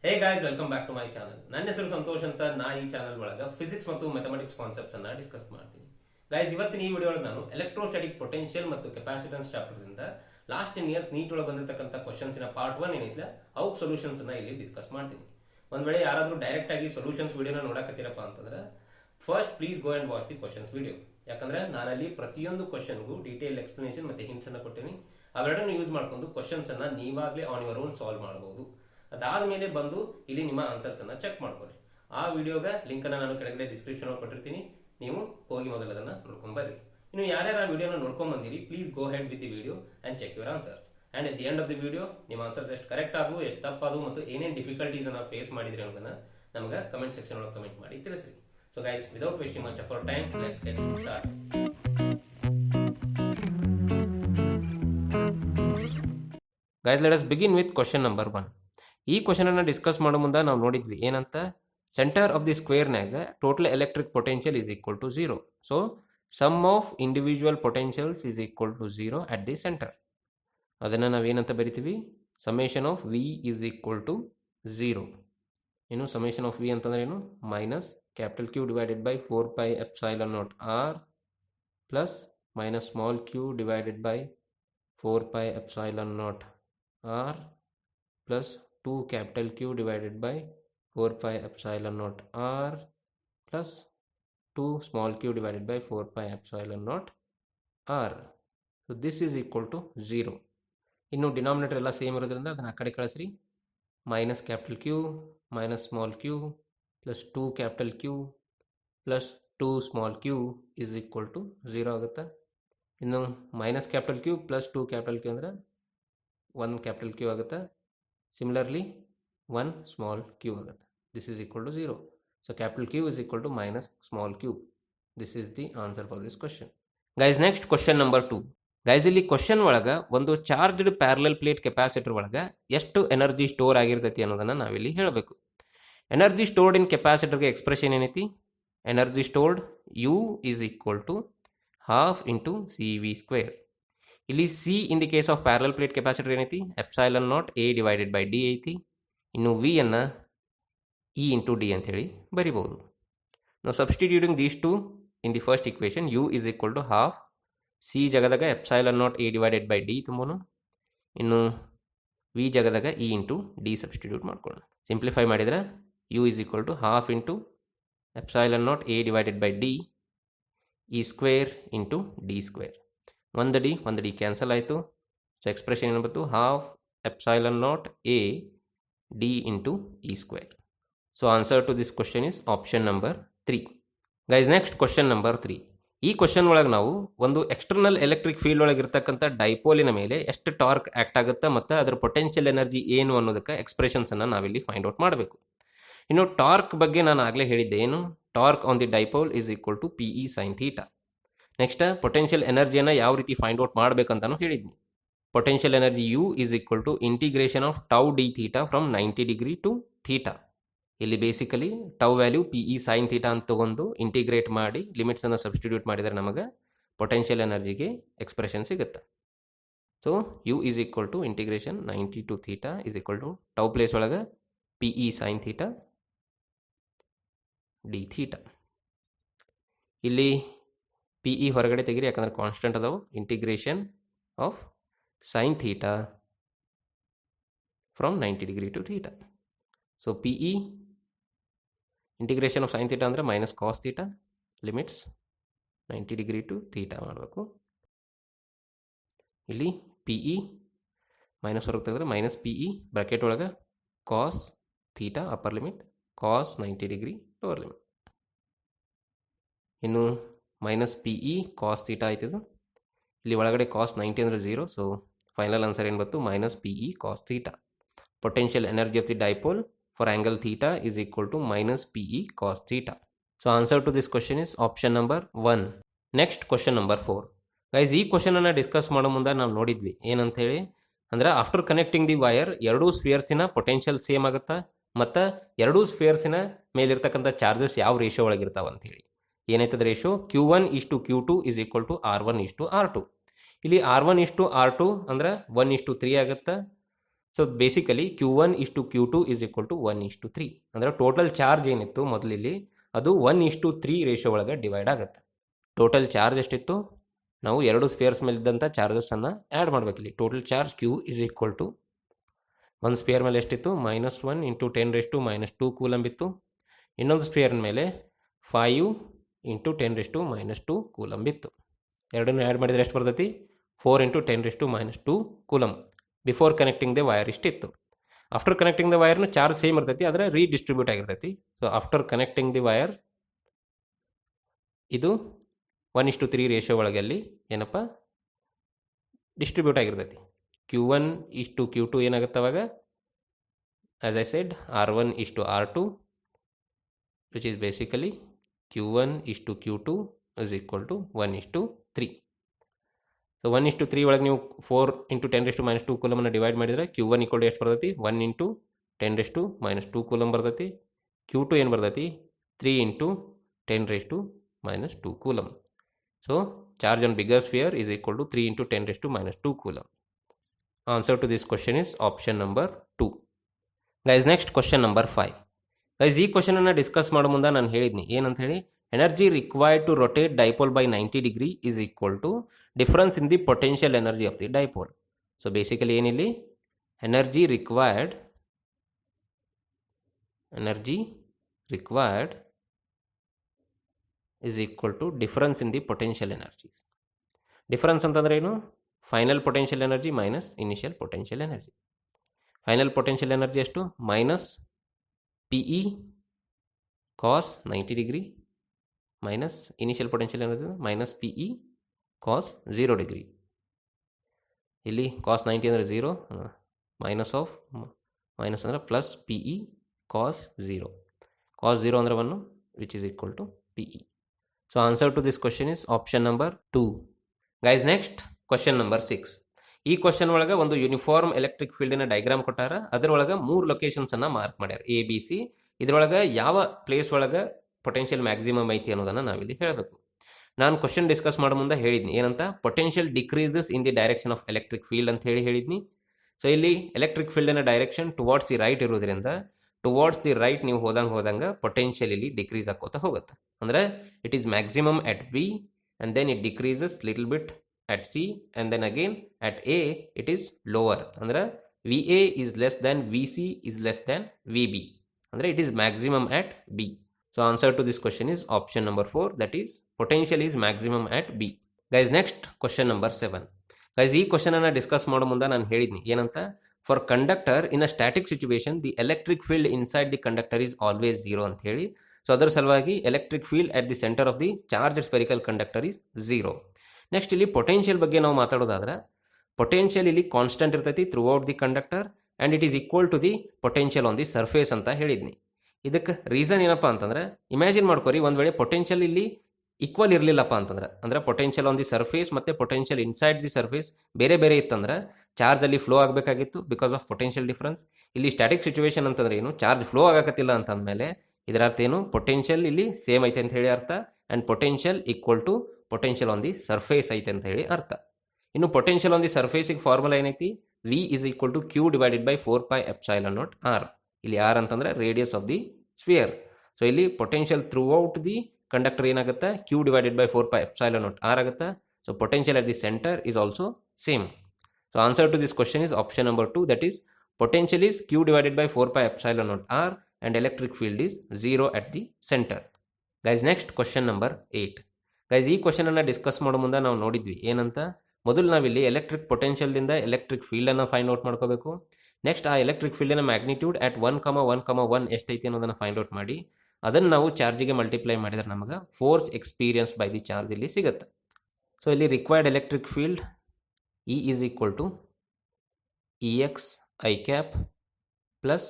Hey guys, welcome back to my channel. ನನ್ನ ಹೆಸರು ಸಂತೋಷ್ ಅಂತ. ನಾ ಈ ಚಾನಲ್ ಒಳಗ ಫಿಸಿಕ್ಸ್ ಮತ್ತು ಮ್ಯಾಥಮೆಟಿಕ್ಸ್ ಕಾನ್ಸೆಪ್ಟ್ಸ್ ಅನ್ನ ಡಿಸ್ಕಸ್ ಮಾಡ್ತೀನಿ. ಗೈಸ್, ಇವತ್ತಿನ ಈ ವಿಡಿಯೋ ಒಳಗೆ ನಾನು ಎಲೆಕ್ಟ್ರೋಸ್ಟಾಟಿಕ್ ಪೊಟೆನ್ಷಿಯಲ್ ಮತ್ತು ಕೆಪಾಸಿಟನ್ಸ್ ಚಾಪ್ಟರ್ ಇಂದ ಲಾಸ್ಟ್ 10 ಇಯರ್ಸ್ ನೀಟ್ ಒಳಗೆ ಬಂದಿರತಕ್ಕಂಥ ಕ್ವಶನ್ಸ್ ಪಾರ್ಟ್ 1 ಏನಿಲ್ಲ ಅವಕ್ಕೆ ಸೊಲ್ಯೂಷನ್ಸ್ ಅನ್ನ ಇಲ್ಲಿ ಡಿಸ್ಕಸ್ ಮಾಡ್ತೀನಿ. ಒಂದ್ ವೇಳೆ ಯಾರಾದ್ರೂ ಡೈರೆಕ್ಟ್ ಆಗಿ ಸೊಲ್ಯೂಷನ್ಸ್ ವಿಡಿಯೋನ ನೋಡಕತ್ತೀರಪ್ಪ ಅಂತಂದ್ರೆ first please go and watch the questions video. ಯಾಕಂದ್ರೆ ನಾನಲ್ಲಿ ಪ್ರತಿಯೊಂದು ಕ್ವಶನ್ಗೂ ಡೀಟೇಲ್ ಎಕ್ಸ್ಪ್ಲನೇಷನ್ ಮತ್ತೆ ಹಿಂಟ್ಸ್ ಅನ್ನ ಕೊಟ್ಟಿನಿ. ಅವೆರಡನ್ನು ಯೂಸ್ ಮಾಡ್ಕೊಂಡು ಕ್ವಶನ್ಸ್ ಅನ್ನ ನೀವಾಗ್ಲೇ ಆನ್ ಯುವರ್ ಓನ್ ಸಾಲ್ವ್ ಮಾಡಬಹುದು. ಅದಾದ್ಮೇಲೆ ಬಂದು ಇಲ್ಲಿ ನಿಮ್ಮ ಆನ್ಸರ್ಸ್ ಅನ್ನ ಚೆಕ್ ಮಾಡ್ಕೊಳ್ಳಿ. ಆ ವಿಡಿಯೋಗ ಲಿಂಕ್ ಅನ್ನ ನಾನು ಕೆಳಗಡೆ ಡಿಸ್ಕ್ರಿಪ್ಷನ್ ಕೊಟ್ಟಿರ್ತೀನಿ, ನೀವು ಹೋಗಿ ಮೊದಲು ಅದನ್ನ ನೋಡ್ಕೊಂಡ್ ಬರ್ರಿ. ಇನ್ನು ಯಾರ್ಯಾರು ಆ ವಿಡಿಯೋನ ನೋಡ್ಕೊಂಡ್ ಬಂದಿರಿ, please go ahead with the video and check your answer. And at the end of the video ನಿಮ್ಮ ಆನ್ಸರ್ಸ್ ಎಷ್ಟು ಕರೆಕ್ಟ್ ಆದವು, ಎಷ್ಟು ತಪ್ಪಾದವು ಮತ್ತು ಏನೇನು ಡಿಫಿಕಲ್ಟೀಸ್ ಅನ್ನ ಫೇಸ್ ಮಾಡಿದ್ರಿ ಅನ್ನೋದನ್ನ ನಮಗೆ ಕಮೆಂಟ್ ಸೆಕ್ಷನ್ ಒಳಗೆ ಕಮೆಂಟ್ ಮಾಡಿ ತಿಳಿಸ್ರಿ. So guys, without wasting much of our time, let's get start. Guys, let us begin with question number 1. ಈ ಕ್ವಶನ್ ಅನ್ನ ಡಿಸ್ಕಸ್ ಮಾಡೋ ಮುಂದೆ ನಾವು ನೋಡಿದ್ವಿ ಏನಂತ, ಸೆಂಟರ್ ಆಫ್ ದಿ ಸ್ಕ್ವೇರ್ನಾಗ total electric potential is equal to 0. So sum of individual potentials is equal to 0 at the centre. ಅದನ್ನು ನಾವೇನಂತ ಬರಿತೀವಿ, summation of V is equal to 0. ಏನು ಸಮೇಷನ್ ಆಫ್ ವಿ ಅಂತಂದ್ರೆ ಏನು, minus capital Q divided by 4 pi epsilon naught R plus minus small Q divided by 4 pi epsilon naught R plus 2 capital Q divided by 4 pi epsilon naught r plus 2 small q divided by 4 pi epsilon naught r. So this is equal to 0. ಇನ್ನು denominator ಎಲ್ಲ same ಇರೋದ್ರಿಂದ ಅದನ್ನ ಆ ಕಡೆ ಕಳಿಸ್ರಿ. Minus capital Q minus small Q plus 2 capital Q plus 2 small q is equal to 0 ಆಗುತ್ತೆ. ಇನ್ನು minus capital Q plus 2 capital Q ಅಂದರೆ 1 capital Q ಆಗುತ್ತೆ. Similarly, 1 small q ಆಗುತ್ತೆ. This is equal to 0. So capital Q is equal to minus small q. This is the answer for this question. Guys, next question number 2. Guys, ಇಲ್ಲಿ question ಒಳಗ ಒಂದು charged parallel plate capacitor ಒಳಗ ಎಷ್ಟು energy store ಆಗಿರ್ತೈತಿ ಅನ್ನೋದನ್ನ ನಾವಿಲ್ಲಿ ಹೇಳಬೇಕು. Energy stored in ಕೆಪಾಸಿಟರ್ಗೆ ಎಕ್ಸ್ಪ್ರೆಷನ್ ಏನೈತಿ, energy stored U is equal to half into C V square. ಇಲ್ಲಿ C in the case of parallel plate capacitor ಏನೈತಿ, epsilon naught A divided by D ಐತಿ. ಇನ್ನು ವಿ ಅನ್ನು ಇ ಇಂಟು ಡಿ ಅಂತ ಹೇಳಿ ಬರಿಬಹುದು. ನಾವು substituting these two in the first equation, U is equal to half C ಜಗದಾಗ epsilon naught A divided by D ತುಂಬೋನು. ಇನ್ನು ವಿ ಜಗದಾಗ ಇ ಇಂಟು ಡಿ ಸಬ್ಸ್ಟಿಟ್ಯೂಟ್ ಮಾಡ್ಕೊಳ್ಳೋಣ. ಸಿಂಪ್ಲಿಫೈ ಮಾಡಿದರೆ U is equal to half into epsilon naught A divided by D E square into D square. ಒಂದು D cancel ಆಯಿತು. So expression ಏನು ಬಂತು, half epsilon naught A D into E square. So answer to this question is option number 3. Guys, next question number 3. ಈ question ಒಳಗೆ ನಾವು ಒಂದು external electric field ಒಳಗೆ ಇರ್ತಕ್ಕಂಥ ಡೈಪೋಲಿನ ಮೇಲೆ ಎಷ್ಟು ಟಾರ್ಕ್ ಆಕ್ಟ್ ಆಗುತ್ತೆ ಮತ್ತು ಅದರ ಪೊಟೆನ್ಷಿಯಲ್ ಎನರ್ಜಿ ಏನು ಅನ್ನೋದಕ್ಕೆ ಎಕ್ಸ್ಪ್ರೆಷನ್ಸ್ ಅನ್ನು ನಾವಿಲ್ಲಿ ಫೈಂಡ್ ಔಟ್ ಮಾಡಬೇಕು. ಇನ್ನು ಟಾರ್ಕ್ ಬಗ್ಗೆ ನಾನು ಆಗಲೇ ಹೇಳಿದ್ದೆ, ಏನು torque on the dipole is equal to P E sine theta. Next potential ಎನರ್ಜಿಯನ್ನು ಯಾವ ರೀತಿ ಫೈಂಡ್ ಔಟ್ ಮಾಡಬೇಕಂತಲೂ ಹೇಳಿದ್ನಿ. Potential energy U is equal to integration of tau D theta from 90 degree to theta. ಇಲ್ಲಿ basically tau value P E sine theta ಅಂತ ತಗೊಂಡು integrate ಮಾಡಿ ಲಿಮಿಟ್ಸನ್ನು ಸಬ್ಸ್ಟಿಟ್ಯೂಟ್ ಮಾಡಿದರೆ ನಮಗೆ ಪೊಟೆನ್ಷಿಯಲ್ ಎನರ್ಜಿಗೆ ಎಕ್ಸ್ಪ್ರೆಷನ್ ಸಿಗುತ್ತೆ. So U is equal to integration 90 to theta is equal to tau place ಒಳಗೆ P E sine theta D theta. ಇಲ್ಲಿ ಪಿ ಇ ಹೊರಗಡೆ ತೆಗಿರಿ, ಯಾಕಂದ್ರೆ ಕಾನ್ಸ್ಟೆಂಟ್ ಅದಾವು. Integration of sine theta from 90 degree to theta. So P E integration of sine theta ಅಂದರೆ minus cos theta, limits 90 degree to theta ಮಾಡಬೇಕು. ಇಲ್ಲಿ P E minus ಹೊರಗೆ ತೆಗೆದ್ರೆ ಮೈನಸ್ ಪಿ ಇ ಬ್ರಾಕೆಟ್ ಒಳಗೆ cos theta upper limit, cos 90 degree lower limit. ಇನ್ನು minus P E cos theta ಆಯ್ತದು. ಇಲ್ಲಿ ಒಳಗಡೆ ಕಾಸ್ 90 ಅಂದರೆ 0. ಸೊ ಫೈನಲ್ ಆನ್ಸರ್ ಏನು ಬಂತು, minus P E cos theta. Potential energy of the dipole for angle theta is equal to minus P E cos theta. So answer to this question is option number 1. Next question number 4. Guys, ಈ ಕ್ವಶನನ್ನು discuss ಮಾಡೋ ಮುಂದೆ ನಾವು ನೋಡಿದ್ವಿ ಏನಂತ ಹೇಳಿ, ಅಂದರೆ after connecting the wire ಎರಡೂ ಸ್ಪಿಯರ್ಸಿನ ಪೊಟೆನ್ಷಿಯಲ್ ಸೇಮ್ ಆಗುತ್ತಾ ಮತ್ತು ಎರಡೂ ಸ್ಪಿಯರ್ಸಿನ ಮೇಲಿರ್ತಕ್ಕಂಥ ಚಾರ್ಜಸ್ ಯಾವ ರೇಷೋ ಒಳಗಿರ್ತಾವೆ ಅಂತ ಹೇಳಿ. ಏನಾಯ್ತದ ರೇಷೋ, Q1 ಇಷ್ಟು Q2 is equal to R1 ಇಷ್ಟು R2. ಇಲ್ಲಿ R1 ಇಷ್ಟು R2 ಅಂದ್ರೆ 1:3 ಆಗುತ್ತೆ. ಸೊ ಬೇಸಿಕಲಿ Q1 ಇಷ್ಟು Q2 ಇಸ್ ಈಕ್ವಲ್ ಟು 1:3. ಅಂದರೆ ಟೋಟಲ್ ಚಾರ್ಜ್ ಏನಿತ್ತು ಮೊದಲಿಲ್ಲಿ ಅದು 1:3 ರೇಷಿಯೋ ಒಳಗೆ ಡಿವೈಡ್ ಆಗುತ್ತೆ. ಟೋಟಲ್ ಚಾರ್ಜ್ ಎಷ್ಟಿತ್ತು, ನಾವು ಎರಡು ಸ್ಪೇರ್ಸ್ ಮೇಲಿದ್ದಂಥ ಚಾರ್ಜಸ್ಸನ್ನು ಆ್ಯಡ್ ಮಾಡಬೇಕಿಲ್ಲಿ. Total charge Q is equal to ಒಂದು ಸ್ಪೇರ್ ಮೇಲೆ ಎಷ್ಟಿತ್ತು, -1 × 10⁻² ಕೂಲಂಬ್ ಇತ್ತು. ಇನ್ನೊಂದು ಸ್ಪೇರ್ ಮೇಲೆ 5 × 10⁻² ಕೂಲಂಬ್ ಇತ್ತು. ಎರಡನ್ನೂ ಆ್ಯಡ್ ಮಾಡಿದರೆ ಎಷ್ಟು ಬರ್ತೈತಿ, 4 × 10⁻² coulomb. Before connecting the wire ಇಷ್ಟಿತ್ತು. ಆಫ್ಟರ್ ಕನೆಕ್ಟಿಂಗ್ ದ ವೈರ್ನ ಚಾರ್ಜ್ ಸೇಮ್ ಇರ್ತೈತಿ, ಆದರೆ ರೀಡಿಸ್ಟ್ರಿಬ್ಯೂಟ್ ಆಗಿರ್ತೈತಿ. So after connecting the wire ಇದು 1:3 ರೇಷಿಯೋ ಒಳಗೆ ಅಲ್ಲಿ ಏನಪ್ಪ ಡಿಸ್ಟ್ರಿಬ್ಯೂಟ್ ಆಗಿರ್ತೈತಿ. Q1 ಇಷ್ಟು Q2 ಏನಾಗುತ್ತೆ ಅವಾಗ, ಆಸ್ ಐ ಸೆಡ್ R1 ಇಷ್ಟು R2 which is basically Q1 ಇಷ್ಟು Q2 is equal to 1:3. So 1:3 ಒಳಗೆ ನೀವು 4 × 10⁻² ಕೂಲಮನ್ನು ಡಿವೈಡ್ ಮಾಡಿದರೆ Q1 ಈಕ್ವಲ್ ಟು ಎಷ್ಟು ಬರ್ತೈತಿ, 1 × 10⁻² ಕೂಲಮ್ ಬರ್ತೈತಿ. Q2 ಏನು ಬರ್ತೈತಿ, 3 × 10⁻² coulomb. So charge on bigger sphere is equal to 3 × 10⁻² coulomb. Answer to this question is option number 2. Guys, next question number 5. Guys, ಈ question ಅನ್ನು ಡಿಸ್ಕಸ್ ಮಾಡೋ ಮುಂದೆ ನಾನು ಹೇಳಿದ್ನಿ ಏನಂತ ಹೇಳಿ, energy required to rotate dipole by 90 degree is equal to difference in the potential energy of the dipole. So basically ಏನಿಲ್ಲಿ energy required is equal to difference in the potential energies. Difference ಅಂತಂದ್ರೆ ಏನು, final potential energy minus initial potential energy. Final potential energy ಎಷ್ಟು, minus PE cos 90 degree minus initial potential energy minus PE cos 0 degree. ಇಲ್ಲಿ cos 90 ಅಂದರೆ 0, minus ಅಂದರೆ plus PE cos 0. cos 0 ಅಂದರೆ 1 which is equal to PE. So answer to this question is option number 2. Guys, next question number 6. ಈ question ಒಳಗೆ ಒಂದು uniform electric ಫೀಲ್ಡಿನ diagram ಕೊಟ್ಟಾರ. ಅದರೊಳಗೆ 3 ಲೊಕೇಶನ್ಸನ್ನು mark ಮಾಡ್ಯಾರ, ABC. ಇದರೊಳಗೆ ಯಾವ ಪ್ಲೇಸ್ ಒಳಗೆ ಪೊಟೆನ್ಷಿಯಲ್ ಮ್ಯಾಕ್ಸಿಮಮ್ ಐತಿ ಅನ್ನೋದನ್ನು ನಾವಿಲ್ಲಿ ಹೇಳಬೇಕು. ನಾನು ಕ್ವಶನ್ ಡಿಸ್ಕಸ್ ಮಾಡೋ ಮುಂದೆ ಹೇಳಿದ್ನಿ ಏನಂತ, potential decreases in the direction of electric field ಅಂತ ಹೇಳಿದ್ನಿ. ಸೊ ಇಲ್ಲಿ ಎಲೆಕ್ಟ್ರಿಕ್ ಫೀಲ್ಡಿನ ಡೈರೆಕ್ಷನ್ ಟುವಾರ್ಡ್ಸ್ ದಿ ರೈಟ್ ಇರೋದ್ರಿಂದ ಟುವಾರ್ಡ್ಸ್ ದಿ ರೈಟ್ ನೀವು ಹೋದಂಗೆ ಪೊಟೆನ್ಷಿಯಲ್ ಇಲ್ಲಿ ಡಿಕ್ರೀಸ್ ಆಕೋತಾ ಹೋಗುತ್ತೆ. ಅಂದರೆ it is maximum at B and then it decreases little bit at C and then again at A it is lower. ಅಂದರೆ VA is less than VC is less than VB. ಅಂದರೆ it is maximum at B. So answer to this question is option number 4, that is potential is maximum at B. Guys, next question number 7. Guys, ಈ question ಅನ್ನು discuss ಮಾಡೋ ಮುಂದೆ ನಾನು ಹೇಳಿದ್ನಿ ಏನಂತ, for conductor in a static situation the electric field inside the conductor is always 0 ಅಂತ ಹೇಳಿ. So ಅದರ ಸಲುವಾಗಿ electric field at the centre of the charge spherical conductor is 0. Next ಇಲ್ಲಿ ಪೊಟೆನ್ಷಿಯಲ್ ಬಗ್ಗೆ ನಾವು ಮಾತಾಡೋದಾದ್ರೆ, ಪೊಟೆನ್ಷಿಯಲ್ ಇಲ್ಲಿ ಕಾನ್ಸ್ಟೆಂಟ್ ಇರ್ತೈತಿ throughout the conductor and it is equal to the potential on the surface ಅಂತ ಹೇಳಿದ್ನಿ. ಇದಕ್ಕೆ ರೀಸನ್ ಏನಪ್ಪ ಅಂತಂದ್ರೆ, ಇಮ್ಯಾಜಿನ್ ಮಾಡ್ಕೊರಿ ಒಂದು ವೇಳೆ ಪೊಟೆನ್ಷಿಯಲ್ ಇಲ್ಲಿ ಈಕ್ವಲ್ ಇರಲಿಲ್ಲಪ್ಪ ಅಂತಂದ್ರೆ, ಅಂದರೆ ಪೊಟೆನ್ಷಿಯಲ್ ಆನ್ ದಿ ಸರ್ಫೇಸ್ ಮತ್ತು ಪೊಟೆನ್ಷಿಯಲ್ ಇನ್ಸೈಡ್ ದಿ ಸರ್ಫೇಸ್ ಬೇರೆ ಬೇರೆ ಇತ್ತಂದ್ರೆ ಚಾರ್ಜ್ ಅಲ್ಲಿ ಫ್ಲೋ ಆಗಬೇಕಾಗಿತ್ತು ಬಿಕಾಸ್ ಆಫ್ ಪೊಟೆನ್ಷಿಯಲ್ ಡಿಫರೆನ್ಸ್. ಇಲ್ಲಿ ಸ್ಟ್ಯಾಟಿಕ್ ಸಿಚುವೇಶನ್ ಅಂತಂದ್ರೆ ಏನು, ಚಾರ್ಜ್ ಫ್ಲೋ ಆಗಕತ್ತಿಲ್ಲ ಅಂತಂದಮೇಲೆ ಇದರ ಅರ್ಥ ಏನು, ಪೊಟೆನ್ಷಿಯಲ್ ಇಲ್ಲಿ ಸೇಮ್ ಐತೆ ಅಂತ ಹೇಳಿ ಅರ್ಥ, and potential equal to potential on the surface ಐತೆ ಅಂತ ಹೇಳಿ ಅರ್ಥ. ಇನ್ನು ಪೊಟೆನ್ಷಿಯಲ್ ಆನ್ ದಿ ಸರ್ಫೇಸಿಗೆ ಫಾರ್ಮುಲಾ ಏನೈತಿ, V is equal to Q divided by 4πε0r. ಇಲ್ಲಿ R ಅಂತಂದ್ರೆ radius of the sphere. So ಇಲ್ಲಿ potential throughout the conductor ಏನಾಗುತ್ತೆ, Q divided by 4πε0r ಆಗುತ್ತೆ. So potential at the centre is also same. So answer to this question is option number 2, that is potential is Q divided by 4πε0r and electric field is 0 at the center. Guys, next question number 8. Guys, ಈ question ಅನ್ನು discuss ಮಾಡೋ ಮುಂದೆ ನಾವು ನೋಡಿದ್ವಿ ಏನಂತ, ಮೊದಲು ನಾವಿಲ್ಲಿ electric ಪೊಟೆನ್ಷಿಯಲ್ದಿಂದ electric ಫೀಲ್ಡನ್ನು find out ಮಾಡ್ಕೋಬೇಕು. ನೆಕ್ಸ್ಟ್ ಆ ಎಲೆಕ್ಟ್ರಿಕ್ ಫೀಲ್ಡಿನ ಮ್ಯಾಗ್ನಿಟ್ಯೂಡ್ ಅಟ್ 1,1,1 ಎಷ್ಟೈತಿ ಅನ್ನೋದನ್ನು ಫೈಂಡ್ ಔಟ್ ಮಾಡಿ ಅದನ್ನು ನಾವು ಚಾರ್ಜಿಗೆ ಮಲ್ಟಿಪ್ಲೈ ಮಾಡಿದ್ರೆ ನಮಗೆ force experience by the charge ಇಲ್ಲಿ ಸಿಗುತ್ತೆ. ಸೊ ಇಲ್ಲಿ required electric field E is equal to EX I cap plus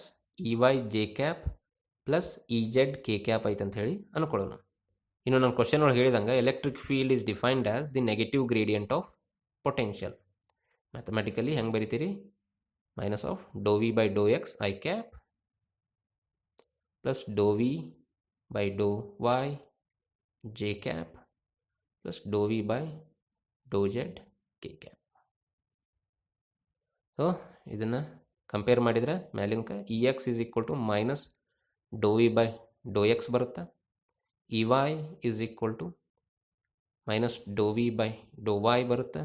EY J cap plus EZ K cap ಐತೆ ಅಂತ ಹೇಳಿ ಅನ್ಕೊಳ್ಳೋಣ. ಇನ್ನು ನಾನು ಕ್ವಶನ್ ಒಳಗೆ ಹೇಳಿದಂಗೆ electric field is defined as the negative gradient of potential. Mathematically ಹೆಂಗೆ ಬರಿತೀರಿ, minus of do V by Dow X I cap plus do V by do Y J cap plus do V by do Z K cap. So ಇದನ್ನು compare ಮಾಡಿದರೆ ಮ್ಯಾಲಿನ್ಕ E X is equal to minus do V by Dow X ಬರುತ್ತೆ. E Y is equal to minus do V by do Y ಬರುತ್ತೆ.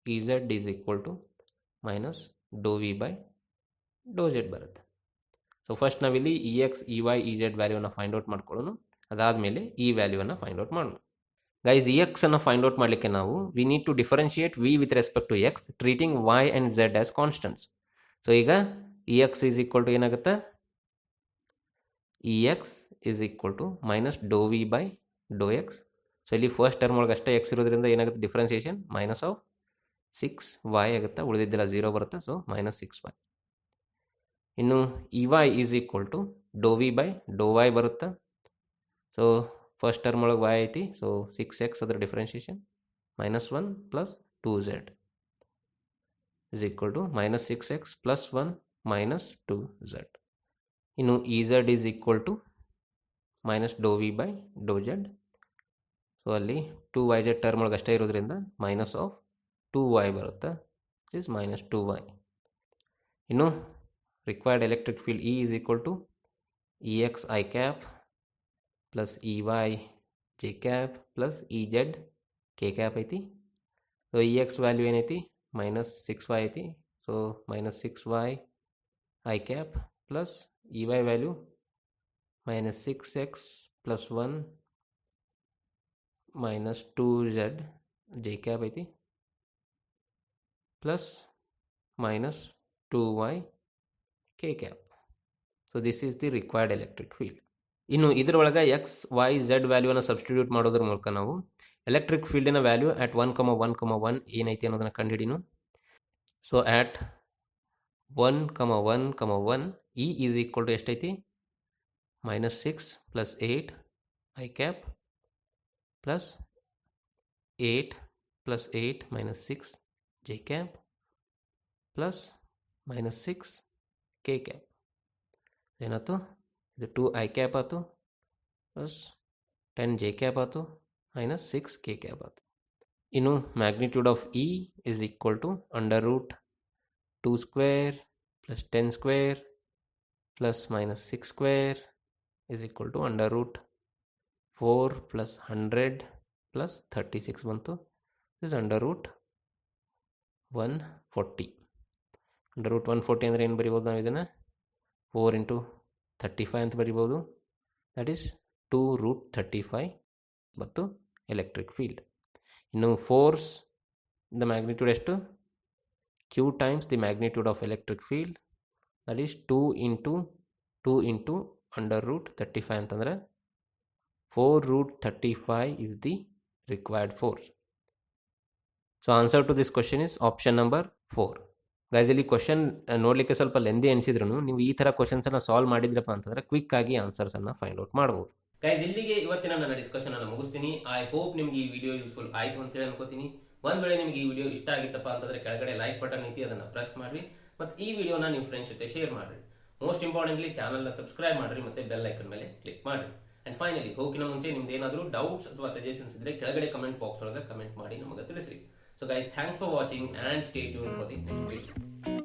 E Z is equal to minus do V by do Z ಬರುತ್ತೆ. So first ನಾವಿಲ್ಲಿ E X E Y E Z ವ್ಯಾಲ್ಯೂನ find out ಮಾಡ್ಕೊಳ್ಳೋಣ. ಅದಾದಮೇಲೆ ಈ ವ್ಯಾಲ್ಯೂವನ್ನು find out ಮಾಡೋಣ. Guys, E X ಅನ್ನು ಫೈಂಡ್ ಔಟ್ ಮಾಡಲಿಕ್ಕೆ ನಾವು we need to differentiate V with respect to X, treating Y and Z as constants. So ಈಗ E X is equal to ಏನಾಗುತ್ತೆ, E X is equal to minus do V by Dow X. So ಇಲ್ಲಿ first term ಒಳಗೆ ಅಷ್ಟೇ X ಇರೋದ್ರಿಂದ ಏನಾಗುತ್ತೆ, differentiation minus of 6y ಆಗುತ್ತೆ, ಉಳಿದಿದ್ದೆಲ್ಲ 0 ಬರುತ್ತೆ. So minus 6y. ಇನ್ನು E Y is equal to do V by do Y ಬರುತ್ತೆ. ಸೊ ಫಸ್ಟ್ ಟರ್ಮ್ ಒಳಗೆ y ಐತಿ. ಸೊ 6x ಅದರ differentiation minus 1 plus 2z is equal to minus 6x plus 1 minus 2z. ಇನ್ನು E Z is equal to minus do V by do Z. So ಅಲ್ಲಿ 2yz term ಒಳಗೆ ಅಷ್ಟೇ ಇರೋದ್ರಿಂದ minus of 2y ಬರುತ್ತೆ, is minus 2y. ಇನ್ನು required electric field E is equal to E X I cap plus E Y J cap plus E Z K cap ಐತಿ. So E X value ಏನೈತಿ, minus 6y ಐತಿ. So minus 6y I cap plus E Y value minus 6x plus 1 minus 2z J cap ಐತಿ plus minus 2y K cap. So this is the required electric field. ಇನ್ನು ಇದರೊಳಗೆ X Y Z ವ್ಯಾಲ್ಯೂನ substitute ಮಾಡೋದ್ರ ಮೂಲಕ ನಾವು electric ಫೀಲ್ಡಿನ value ಆಟ್ 1,1,1 ಏನೈತಿ ಅನ್ನೋದನ್ನು ಕಂಡುಹಿಡಿನು. So at 1,1,1 E is equal to ಎಷ್ಟೈತಿ, minus 6 plus 8 I cap plus 8 plus 8 minus 6 J cap plus minus 6 K cap. ಏನಾಯ್ತು, ಇದು 2 ಐ ಕ್ಯಾಪ್ ಆಯ್ತು ಪ್ಲಸ್ 10 ಜೆ ಕ್ಯಾಪ್ ಆಯ್ತು ಮೈನಸ್ 6 ಕೆ ಕ್ಯಾಪ್ ಆಯ್ತು. ಇನ್ನು magnitude of E is equal to under root 2 square plus 10 square plus minus 6 square is equal to under root 4 plus 100 plus 36 ಬಂತು, is under root 140. Under root 140 ಅಂದರೆ ಏನು ಬರಿಬೋದು ನಾವು ಇದನ್ನು, 4 into 35 ಅಂತ ಬರಿಬೋದು. ದಟ್ ಈಸ್ 2 ರೂಟ್ 35 ಮತ್ತು ಎಲೆಕ್ಟ್ರಿಕ್ ಫೀಲ್ಡ್. ಇನ್ನು ಫೋರ್ಸ್ ದ ಮ್ಯಾಗ್ನಿಟ್ಯೂಡ್ ಎಷ್ಟು, Q times the magnitude of electric field, that is 2 into under root 35 ಅಂತಂದರೆ 4 root 35 is the required force. So answer to this question is option number 4. Guys, ಇಲ್ಲಿ question ನೋಡಲಿಕ್ಕೆ ಸ್ವಲ್ಪ lengthy ಅನಿಸಿದ್ರು ನೀವು ಈ ಥರ ಕ್ವಶನ್ಸನ್ನು solve ಮಾಡಿದ್ರಪ್ಪ ಅಂತಂದರೆ quick ಆಗಿ ಆನ್ಸರ್ಸನ್ನು ಫೈಂಡ್ ಔಟ್ ಮಾಡ್ಬೋದು. ಗೈಸ್, ಇಲ್ಲಿಗೆ ಇವತ್ತಿನ ನನ್ನ ಡಿಸ್ಕಷನ್ ಅನ್ನು ಮುಗಿಸ್ತೀನಿ. ಐ ಹೋಪ್ ನಿಮ್ಗೆ ಈ ವಿಡಿಯೋ ಯೂಸ್ಫುಲ್ ಆಯಿತು ಅಂತೇಳಿ ಅನ್ಕೋತೀನಿ. ಒಂದು ವೇಳೆ ನಿಮಗೆ ಈ ವಿಡಿಯೋ ಇಷ್ಟ ಆಗಿತ್ತಪ್ಪ ಅಂತಂದರೆ ಕೆಳಗಡೆ ಲೈಕ್ ಬಟನ್ ಐತಿ, ಅದನ್ನು ಪ್ರೆಸ್ ಮಾಡಿರಿ ಮತ್ತು ಈ ವಿಡಿಯೋನ ನಿಮ್ಮ ಫ್ರೆಂಡ್ಸ್ ಜೊತೆ ಶೇರ್ ಮಾಡಿರಿ. ಮೋಸ್ಟ್ ಇಂಪಾರ್ಟೆಂಟ್ಲಿ ಚಾನಲ್ನ ಸಬ್ಸ್ಕ್ರೈಬ್ ಮಾಡಿರಿ ಮತ್ತು ಬೆಲ್ ಐಕನ್ ಮೇಲೆ ಕ್ಲಿಕ್ ಮಾಡಿರಿ. ಆ್ಯಂಡ್ ಫೈನಲಿ ಹೋಗಿನ ಮುಂಚೆ ನಿಮ್ದು ಏನಾದರೂ ಡೌಟ್ಸ್ ಅಥವಾ ಸಜೆಷನ್ಸ್ ಇದ್ದರೆ ಕೆಳಗಡೆ ಕಮೆಂಟ್ ಬಾಕ್ಸ್ ಒಳಗೆ ಕಮೆಂಟ್ ಮಾಡಿ ನಮಗೆ ತಿಳಿಸ್ರಿ. So guys, thanks for watching and stay tune for the next video.